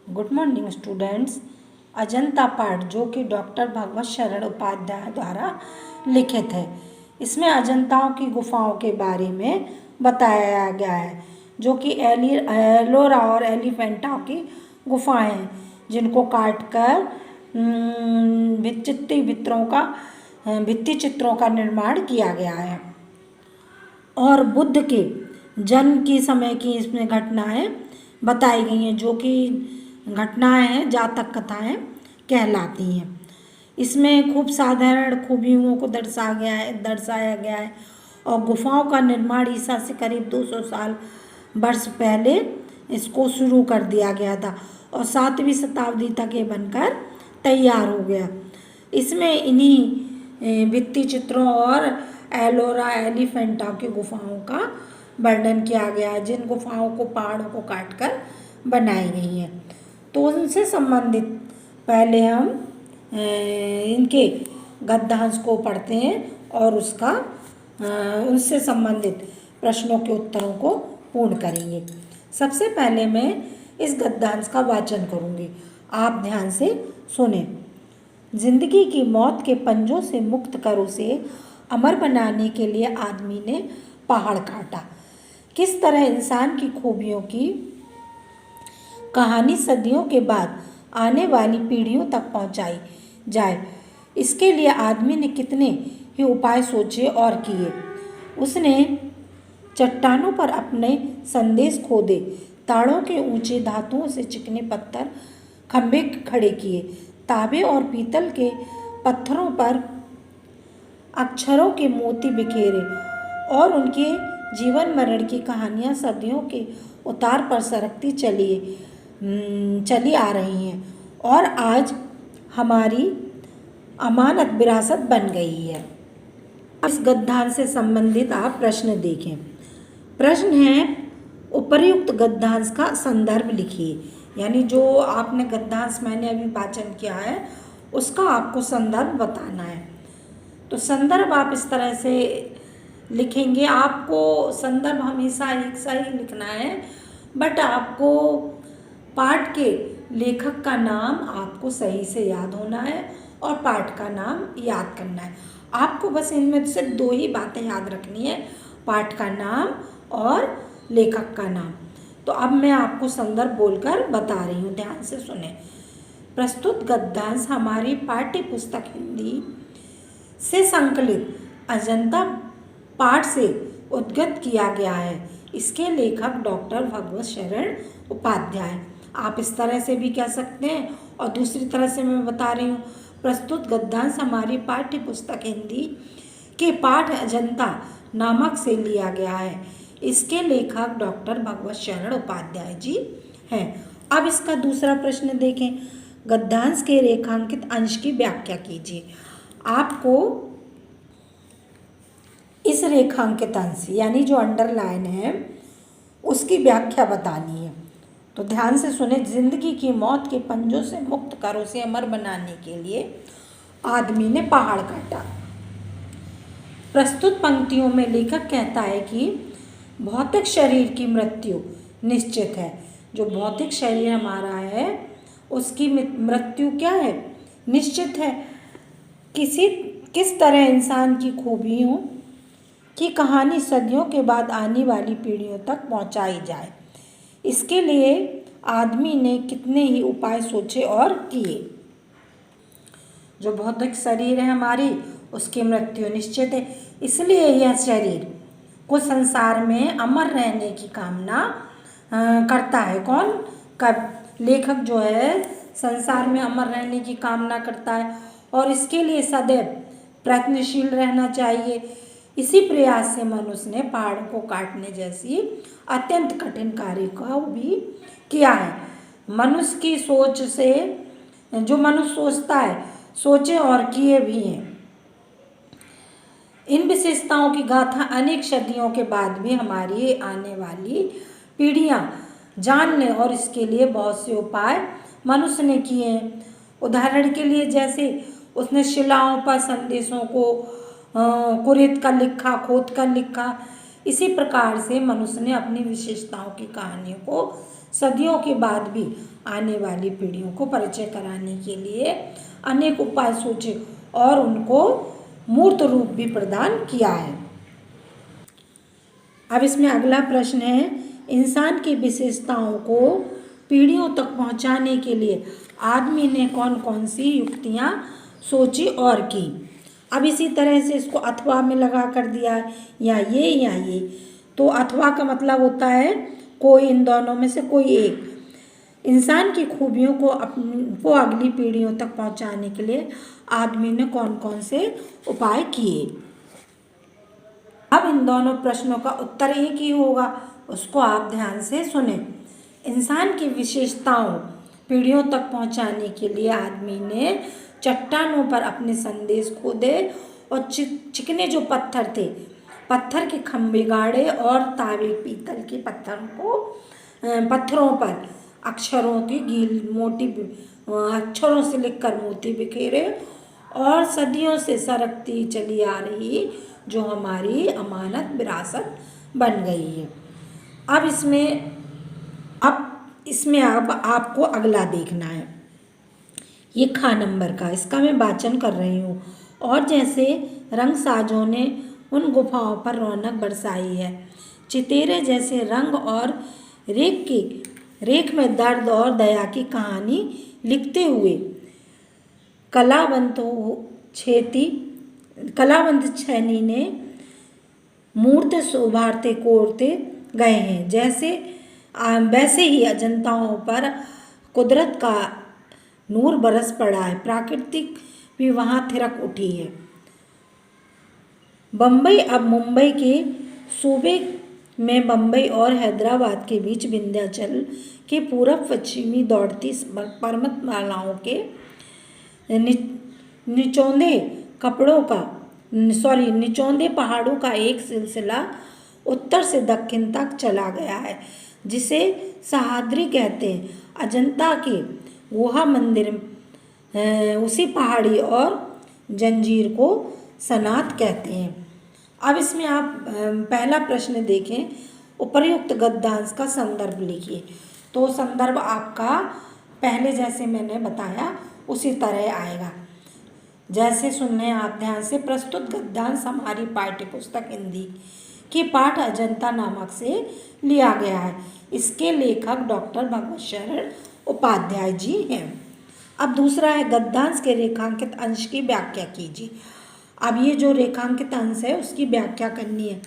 Good morning students. Ajanta पाठ जो कि डॉक्टर भगवत शरण उपाध्याय द्वारा लिखित है। इसमें अजंताओं की गुफाओं के बारे में बताया गया है, जो कि एलोरा और एलिफेंटा की गुफाएं हैं, जिनको काटकर भित्ति चित्रों का निर्माण किया गया है। और बुद्ध के जन्म की समय की इसमें घटनाएं बताई गई हैं, जो कि घटनाएं हैं जातक कथाएं कहलाती हैं। इसमें खूब साधारण खूबियों को दर्शाया गया है। और गुफाओं का निर्माण ईसा से करीब 200 साल वर्ष पहले इसको शुरू कर दिया गया था और 7वीं शताब्दी तक ये बनकर तैयार हो गया। इसमें इन्हीं भित्ति चित्रों और एलोरा एलिफेंटा की गुफाओं का वर्णन किया गया है, जिन गुफाओं को पहाड़ों को काटकर बनाई गई हैं। तो उनसे संबंधित पहले हम इनके गद्यांश को पढ़ते हैं और उनसे संबंधित प्रश्नों के उत्तरों को पूर्ण करेंगे। सबसे पहले मैं इस गद्यांश का वाचन करूंगी, आप ध्यान से सुने। जिंदगी की मौत के पंजों से मुक्त कर उसे अमर बनाने के लिए आदमी ने पहाड़ काटा। किस तरह इंसान की खूबियों की कहानी सदियों के बाद आने वाली पीढ़ियों तक पहुंचाई जाए, इसके लिए आदमी ने कितने ही उपाय सोचे और किए। उसने चट्टानों पर अपने संदेश खोदे, ताड़ों के ऊंचे धातुओं से चिकने पत्थर खंभे खड़े किए, तांबे और पीतल के पत्थरों पर अक्षरों के मोती बिखेरे और उनके जीवन मरण की कहानियां सदियों के उतार पर सरकती चली आ रही हैं और आज हमारी अमानत विरासत बन गई है। इस गद्यांश से संबंधित आप प्रश्न देखें। प्रश्न है, उपर्युक्त गद्यांश का संदर्भ लिखिए। यानी जो आपने गद्यांश मैंने अभी वाचन किया है उसका आपको संदर्भ बताना है। तो संदर्भ आप इस तरह से लिखेंगे। आपको संदर्भ हमेशा एक सा ही लिखना है, बट आपको पाठ के लेखक का नाम आपको सही से याद होना है और पाठ का नाम याद करना है। आपको बस इनमें से 2 ही बातें याद रखनी है, पाठ का नाम और लेखक का नाम। तो अब मैं आपको संदर्भ बोलकर बता रही हूँ, ध्यान से सुने। प्रस्तुत गद्यांश हमारी पाठ्य पुस्तक हिंदी से संकलित अजंता पाठ से उद्गत किया गया है। इसके लेखक डॉक्टर भगवत शरण उपाध्याय। आप इस तरह से भी कह सकते हैं और दूसरी तरह से मैं बता रही हूँ। प्रस्तुत गद्यांश हमारी पाठ्य पुस्तक हिंदी के पाठ अजंता नामक से लिया गया है। इसके लेखक डॉक्टर भगवत शरण उपाध्याय जी हैं। अब इसका दूसरा प्रश्न देखें। गद्यांश के रेखांकित अंश की व्याख्या कीजिए। आपको इस रेखांकित अंश यानी जो अंडरलाइन है उसकी व्याख्या बतानी है। तो ध्यान से सुने। जिंदगी की मौत के पंजों से मुक्त कर उसे अमर बनाने के लिए आदमी ने पहाड़ काटा। प्रस्तुत पंक्तियों में लेखक कहता है कि भौतिक शरीर की मृत्यु निश्चित है। जो भौतिक शरीर हमारा है उसकी मृत्यु क्या है? निश्चित है। किस तरह इंसान की खूबियों की कहानी सदियों के बाद आने वाली पीढ़ियों तक पहुंचाई जाए, इसके लिए आदमी ने कितने ही उपाय सोचे और किए। जो भौतिक शरीर है हमारी उसकी मृत्यु निश्चित है, इसलिए यह शरीर को संसार में अमर रहने की कामना करता है। कौन? लेखक जो है संसार में अमर रहने की कामना करता है और इसके लिए सदैव प्रयत्नशील रहना चाहिए। इसी प्रयास से मनुष्य ने पहाड़ों को काटने जैसी अत्यंत कठिन कार्य को भी किया है। मनुष्य की सोच से जो मनुष्य सोचता है, सोचे और किए भी हैं। इन विशेषताओं की गाथा अनेक सदियों के बाद भी हमारी आने वाली पीढ़ियां जान लें और इसके लिए बहुत से उपाय मनुष्य ने किए हैं। उदाहरण के लिए जैसे उसने शिलाओं पर संदेशों को कुरेद कर लिखा, खोद कर लिखा। इसी प्रकार से मनुष्य ने अपनी विशेषताओं की कहानियों को सदियों के बाद भी आने वाली पीढ़ियों को परिचय कराने के लिए अनेक उपाय सोचे और उनको मूर्त रूप भी प्रदान किया है। अब इसमें अगला प्रश्न है, इंसान की विशेषताओं को पीढ़ियों तक पहुंचाने के लिए आदमी ने कौन कौन सी युक्तियां सोची और की। अब इसी तरह से इसको अथवा में लगा कर दिया है, या ये। तो अथवा का मतलब होता है कोई, इन दोनों में से कोई एक। इंसान की खूबियों को अगली पीढ़ियों तक पहुंचाने के लिए आदमी ने कौन कौन से उपाय किए। अब इन दोनों प्रश्नों का उत्तर एक ही होगा, उसको आप ध्यान से सुने। इंसान की विशेषताओं पीढ़ियों तक पहुंचाने के लिए आदमी ने चट्टानों पर अपने संदेश खोदे और चिकने जो पत्थर थे, पत्थर के खंभे गाड़े और तांबे पीतल के पत्थरों पर अक्षरों की मोटी अक्षरों से लिखकर मोती बिखेरे और सदियों से सरकती चली आ रही जो हमारी अमानत विरासत बन गई है। अब इसमें आपको अगला देखना है, ये खा नंबर का, इसका मैं वाचन कर रही हूँ। और जैसे रंगसाजों ने उन गुफाओं पर रौनक बरसाई है, चितेरे जैसे रंग और रेख में दर्द और दया की कहानी लिखते हुए कलावंत छैनी ने मूर्ति उभारते कोरते गए हैं। वैसे ही अजंताओं पर कुदरत का नूर बरस पड़ा है, प्राकृतिक भी वहाँ थिरक उठी है। बम्बई अब मुंबई के सूबे में बम्बई और हैदराबाद के बीच विंध्याचल के पूरब पश्चिमी दौड़ती पर्वतमालाओं के निचोंदे पहाड़ों का एक सिलसिला उत्तर से दक्षिण तक चला गया है, जिसे सह्याद्री कहते हैं। अजंता के गुहा मंदिर उसी पहाड़ी और जंजीर को सनात कहते हैं। अब इसमें आप पहला प्रश्न देखें, उपर्युक्त गद्यांश का संदर्भ लिखिए। तो संदर्भ आपका पहले जैसे मैंने बताया उसी तरह आएगा। जैसे सुनने आप ध्यान से, प्रस्तुत गद्यांश हमारी पाठ्य पुस्तक हिंदी के पाठ अजंता नामक से लिया गया है। इसके लेखक डॉक्टर भगवत शरण उपाध्याय जी हैं। अब दूसरा है, गद्यांश के रेखांकित अंश की व्याख्या कीजिए। अब ये जो रेखांकित अंश है उसकी व्याख्या करनी है।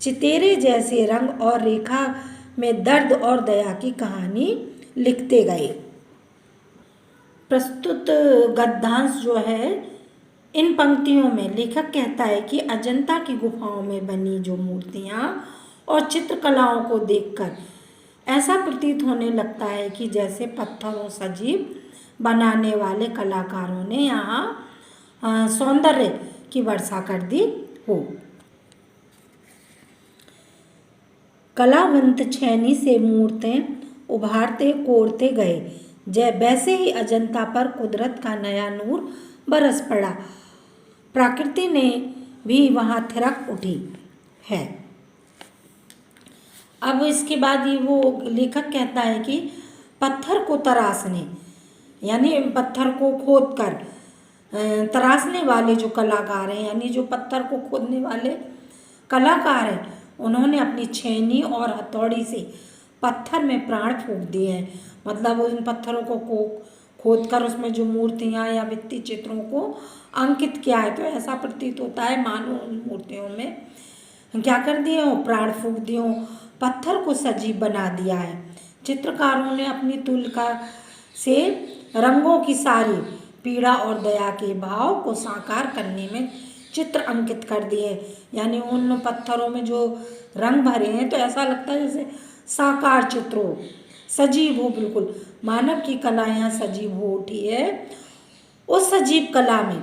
चितेरे जैसे रंग और रेखा में दर्द और दया की कहानी लिखते गए। प्रस्तुत गद्यांश जो है, इन पंक्तियों में लेखक कहता है कि अजंता की गुफाओं में बनी जो मूर्तियाँ और चित्रकलाओं को देखकर ऐसा प्रतीत होने लगता है कि जैसे पत्थरों सजीव बनाने वाले कलाकारों ने यहाँ सौंदर्य की वर्षा कर दी हो। कलावंत छैनी से मूर्तें उभारते कोरते गए, वैसे ही अजंता पर कुदरत का नया नूर बरस पड़ा, प्रकृति ने भी वहाँ थिरक उठी है। अब इसके बाद ये वो लेखक कहता है कि पत्थर को तराशने, यानी पत्थर को खोद कर तराशने वाले जो कलाकार हैं, यानी जो पत्थर को खोदने वाले कलाकार हैं, उन्होंने अपनी छेनी और हथौड़ी से पत्थर में प्राण फूंक दिए हैं। मतलब उन पत्थरों को खोद कर उसमें जो मूर्तियाँ या भित्ति चित्रों को अंकित किया है। तो ऐसा प्रतीत होता है मानो उन मूर्तियों में क्या कर दिए हो, प्राण फूंक दिए हो, पत्थर को सजीव बना दिया है। चित्रकारों ने अपनी तुलना से रंगों की सारी पीड़ा और दया के भाव को साकार करने में चित्र अंकित कर दिए। यानी उन पत्थरों में जो रंग भरे हैं तो ऐसा लगता है जैसे साकार चित्र हो, सजीव हो, बिल्कुल मानव की कला यहाँ सजीव हो उठी है। उस सजीव कला में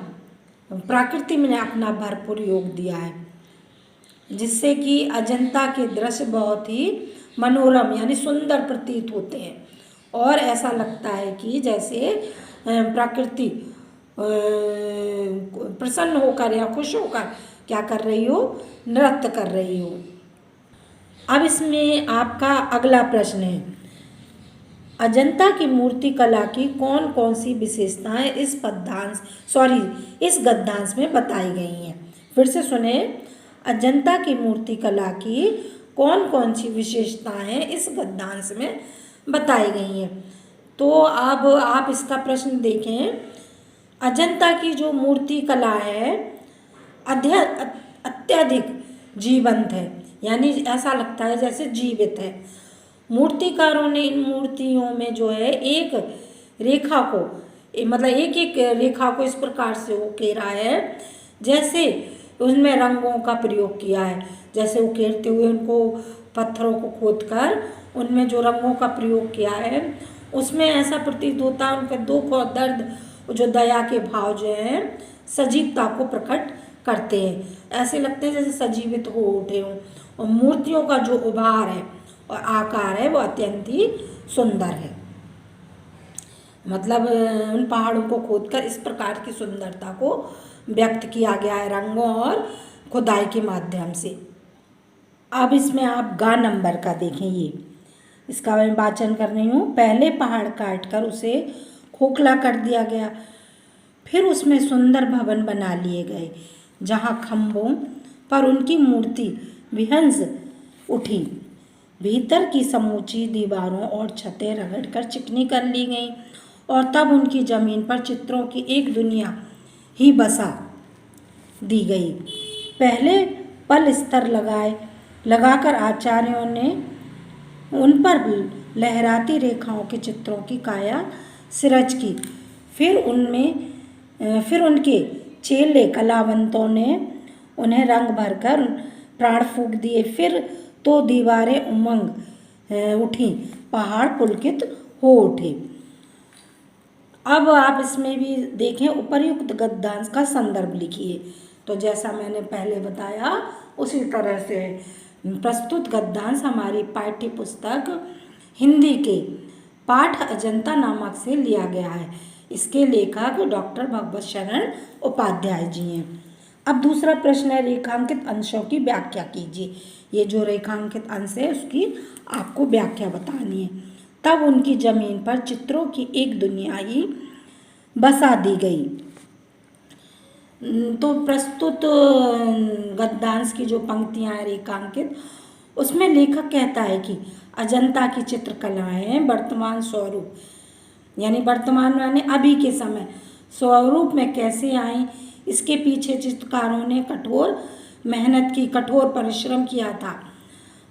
प्रकृति ने अपना भरपूर योग दिया है, जिससे कि अजंता के दृश्य बहुत ही मनोरम यानी सुंदर प्रतीत होते हैं और ऐसा लगता है कि जैसे प्रकृति प्रसन्न होकर या खुश होकर क्या कर रही हो, नृत्य कर रही हो। अब इसमें आपका अगला प्रश्न है, अजंता की मूर्ति कला की कौन कौन सी विशेषताएं इस गद्यांश में बताई गई हैं। फिर से सुने, अजंता की मूर्ति कला की कौन कौन सी विशेषताएं इस गद्यांश में बताई गई हैं। तो अब आप इसका प्रश्न देखें। अजंता की जो मूर्ति कला है अत्यधिक जीवंत है, यानी ऐसा लगता है जैसे जीवित है। मूर्तिकारों ने इन मूर्तियों में जो है एक रेखा को मतलब एक एक रेखा को इस प्रकार से उकेरा है जैसे उसमें रंगों का प्रयोग किया है। जैसे उकेरते हुए उनको पत्थरों को खोदकर उनमें जो रंगों का प्रयोग किया है उसमें ऐसा प्रतीत होता है उनके दुख और दर्द, जो दया के भाव जो हैं सजीवता को प्रकट करते हैं। ऐसे लगते हैं जैसे सजीवित हो उठे हों। और मूर्तियों का जो उभार है और आकार है वो अत्यंत ही सुंदर है। मतलब उन पहाड़ों को खोदकर इस प्रकार की सुंदरता को व्यक्त किया गया है रंगों और खुदाई के माध्यम से। अब इसमें आप गा नंबर का देखें, ये इसका मैं वाचन कर रही हूँ। पहले पहाड़ काट कर उसे खोखला कर दिया गया, फिर उसमें सुंदर भवन बना लिए गए जहाँ खम्भों पर उनकी मूर्ति विहंस उठी। भीतर की समूची दीवारों और छतें रगड़कर चिकनी कर ली गईं और तब उनकी जमीन पर चित्रों की एक दुनिया ही बसा दी गई। पहले पल स्तर लगाकर आचार्यों ने उन पर लहराती रेखाओं के चित्रों की काया सिरज की। फिर उनके चेले कलावंतों ने उन्हें रंग भरकर प्राण फूंक दिए। फिर तो दीवारें उमंग उठी, पहाड़ पुलकित हो उठे। अब आप इसमें भी देखें, उपर्युक्त गद्यांश का संदर्भ लिखिए। तो जैसा मैंने पहले बताया उसी तरह से प्रस्तुत गद्यांश हमारी पाठ्य पुस्तक हिंदी के पाठ अजंता नामक से लिया गया है। इसके लेखक डॉक्टर भगवत शरण उपाध्याय जी हैं। अब दूसरा प्रश्न है, रेखांकित अंशों की व्याख्या कीजिए। ये जो रेखांकित अंश है उसकी आपको व्याख्या बतानी है। तब उनकी जमीन पर चित्रों की एक दुनिया ही बसा दी गई। तो प्रस्तुत गद्यांश की जो पंक्तियां हैं रेखांकित, उसमें लेखक कहता है कि अजंता की चित्रकलाएं वर्तमान स्वरूप यानी वर्तमान यानी अभी के समय स्वरूप में कैसे आई, इसके पीछे चित्रकारों ने कठोर मेहनत की, कठोर परिश्रम किया था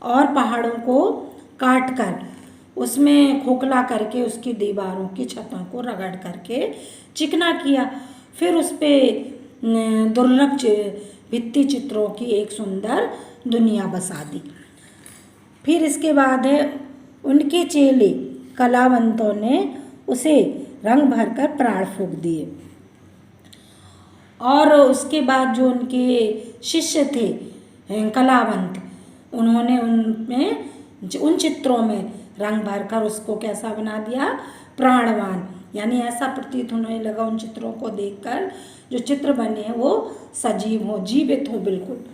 और पहाड़ों को काट कर उसमें खोखला करके उसकी दीवारों की छतों को रगड़ करके चिकना किया। फिर उस पर दुर्लभ भित्ति चित्रों की एक सुंदर दुनिया बसा दी। फिर इसके बाद है, उनके चेले कलावंतों ने उसे रंग भरकर प्राण फूंक दिए। और उसके बाद जो उनके शिष्य थे कलावंत, उन्होंने उन चित्रों में रंग भरकर उसको कैसा बना दिया, प्राणवान। यानी ऐसा प्रतीत होने लगा उन चित्रों को देखकर जो चित्र बने हैं वो सजीव हो, जीवित हो बिल्कुल।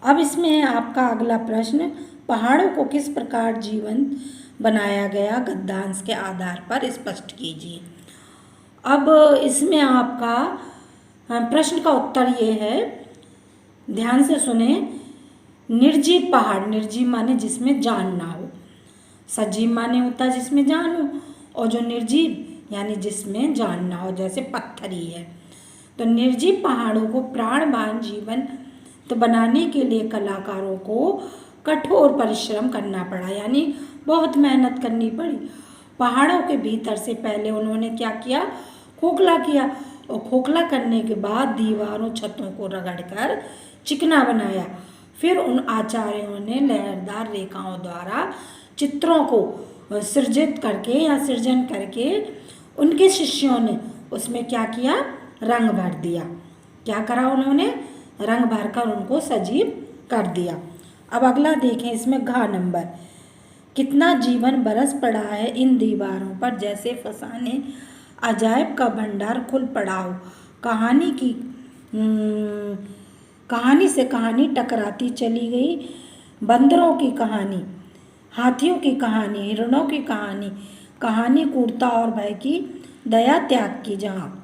अब इसमें आपका अगला प्रश्न, पहाड़ों को किस प्रकार जीवंत बनाया गया गद्यांश के आधार पर स्पष्ट कीजिए। अब इसमें आपका प्रश्न का उत्तर ये है, ध्यान से सुने। निर्जीव पहाड़, निर्जीव माने जिसमें जान ना हो, सजीव माने होता है जिसमें जान हो, और जो निर्जीव यानी जिसमें जान ना हो, जैसे पत्थर ही है। तो निर्जीव पहाड़ों को प्राणवान जीवन तो बनाने के लिए कलाकारों को कठोर परिश्रम करना पड़ा, यानी बहुत मेहनत करनी पड़ी। पहाड़ों के भीतर से पहले उन्होंने क्या किया, खोखला किया, और खोखला करने के बाद दीवारों छतों को रगड़कर चिकना बनाया। फिर उन आचार्यों ने लहरदार रेखाओं द्वारा चित्रों को सृजन करके उनके शिष्यों ने उसमें क्या किया, रंग भर दिया। क्या करा उन्होंने, रंग भरकर उनको सजीव कर दिया। अब अगला देखें, इसमें घ नंबर, कितना जीवन बरस पड़ा है इन दीवारों पर, जैसे फसाने अजायब का भंडार खुल पड़ा हो। कहानी से कहानी टकराती चली गई। बंदरों की कहानी, हाथियों की कहानी, हिरणों की कहानी, कहानी क्रूरता और भय की, दया त्याग की। जहाँ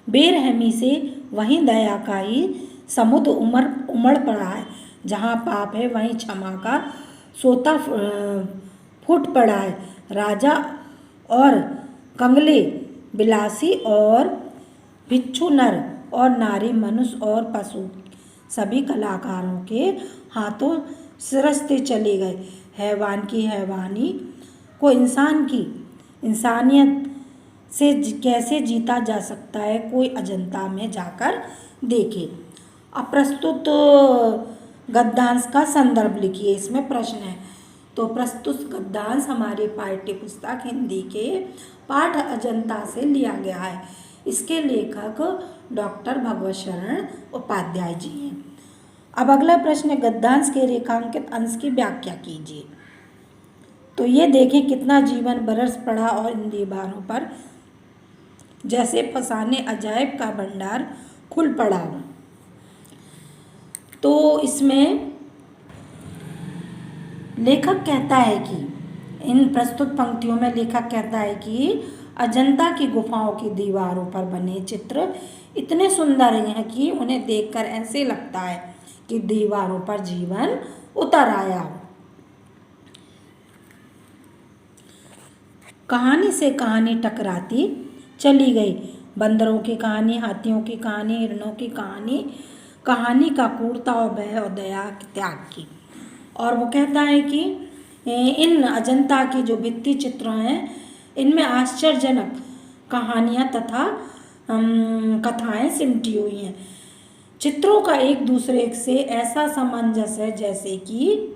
बेरहमी से वहीं दया का ही समुद्र उमड़ पड़ा है। जहाँ पाप है वहीं क्षमा का सोता फूट पड़ा है। राजा और कंगले, बिलासी और भिक्षु, नर और नारी, मनुष्य और पशु, सभी कलाकारों के हाथों सिरसते चले गए। हैवान की हैवानी को इंसान की इंसानियत से कैसे जीता जा सकता है, कोई अजंता में जाकर देखे। अब प्रस्तुत गद्यांश का संदर्भ लिखिए, इसमें प्रश्न है। तो प्रस्तुत गद्यांश हमारे पाठ्य पुस्तक हिंदी के पाठ अजंता से लिया गया है। इसके लेखक डॉक्टर भगवत शरण उपाध्याय जी हैं। अब अगला प्रश्न है, गद्यांश के रेखांकित अंश की व्याख्या कीजिए। तो ये देखें, कितना जीवन बरस पड़ा और इन दीवारों पर जैसे फसाने अजायब का भंडार खुल पड़ा हो। तो इसमें लेखक कहता है कि इन प्रस्तुत पंक्तियों में लेखक कहता है कि अजंता की गुफाओं की दीवारों पर बने चित्र इतने सुंदर हैं कि उन्हें देखकर ऐसे लगता है कि दीवारों पर जीवन उतर आया हो। कहानी से कहानी टकराती चली गई। बंदरों की कहानी, हाथियों की कहानी, हिरणों की कहानी, कहानी का क्रूरता और भय और दया त्याग की। और वो कहता है कि इन अजंता की जो भित्ति चित्र हैं, इनमें आश्चर्यजनक कहानियाँ तथा कथाएं सिमटी हुई हैं। चित्रों का एक दूसरे से ऐसा सामंजस्य है जैसे कि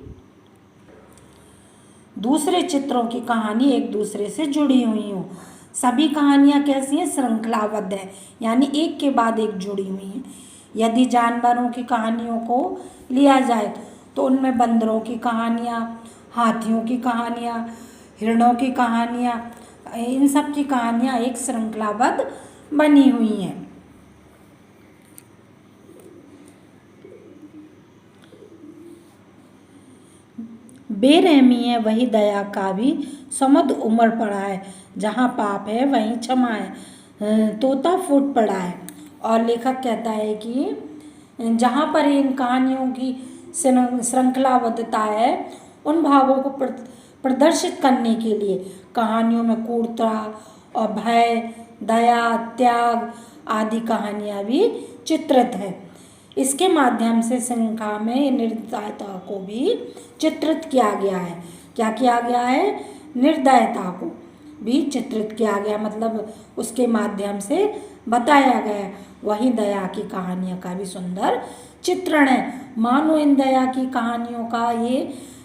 दूसरे चित्रों की कहानी एक दूसरे से जुड़ी हुई हो। सभी कहानियाँ कैसी हैं? श्रृंखलाबद्ध है, यानी एक के बाद एक जुड़ी हुई हैं। यदि जानवरों की कहानियों को लिया जाए तो उनमें बंदरों की कहानियाँ, हाथियों की कहानियाँ, हिरणों की कहानियाँ, इन सब की कहानियाँ एक श्रृंखलाबद्ध बनी हुई हैं। बेरहमी है वही दया का भी समुद्र उमड़ पड़ा है। जहाँ पाप है वहीं क्षमा है, तोता फूट पड़ा है। और लेखक कहता है कि जहाँ पर इन कहानियों की श्रृंखलाबद्धता है, उन भावों को प्रदर्शित करने के लिए कहानियों में क्रूरता और भय, दया, त्याग आदि कहानियाँ भी चित्रित है। इसके माध्यम से श्रृंखला में निर्दयता को भी चित्रित किया गया है। क्या किया गया है? निर्दयता को भी चित्रित किया गया, मतलब उसके माध्यम से बताया गया। वही दया की कहानियों का भी सुंदर चित्रण है। मानो इन दया की कहानियों का ये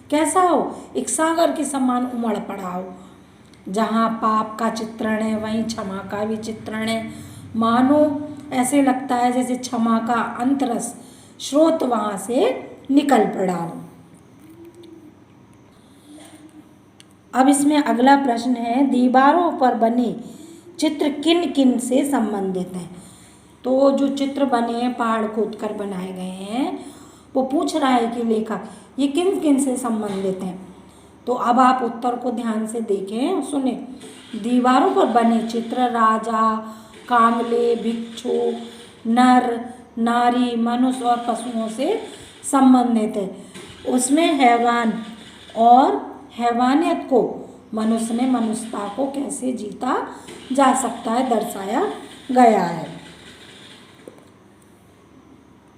कैसा हो, एक सागर के समान उमड़ पड़ा हो। जहाँ पाप का चित्रण है वहीं क्षमा का भी चित्रण है। मानो ऐसे लगता है जैसे क्षमा का अंतरस स्रोत वहाँ से निकल पड़ा हो। अब इसमें अगला प्रश्न है, दीवारों पर बने चित्र किन किन से संबंधित हैं? तो जो चित्र बने हैं, पहाड़ खोदकर बनाए गए हैं, वो पूछ रहा है कि लेखक ये किन किन से संबंधित हैं। तो अब आप उत्तर को ध्यान से देखें, सुने। दीवारों पर बने चित्र राजा, कांगले, भिक्षु, नर, नारी, मनुष्य और पशुओं से संबंधित है। उसमें हैवान और हैवानियत को, मनुष्य ने मनुष्यता को कैसे जीता जा सकता है, दर्शाया गया है।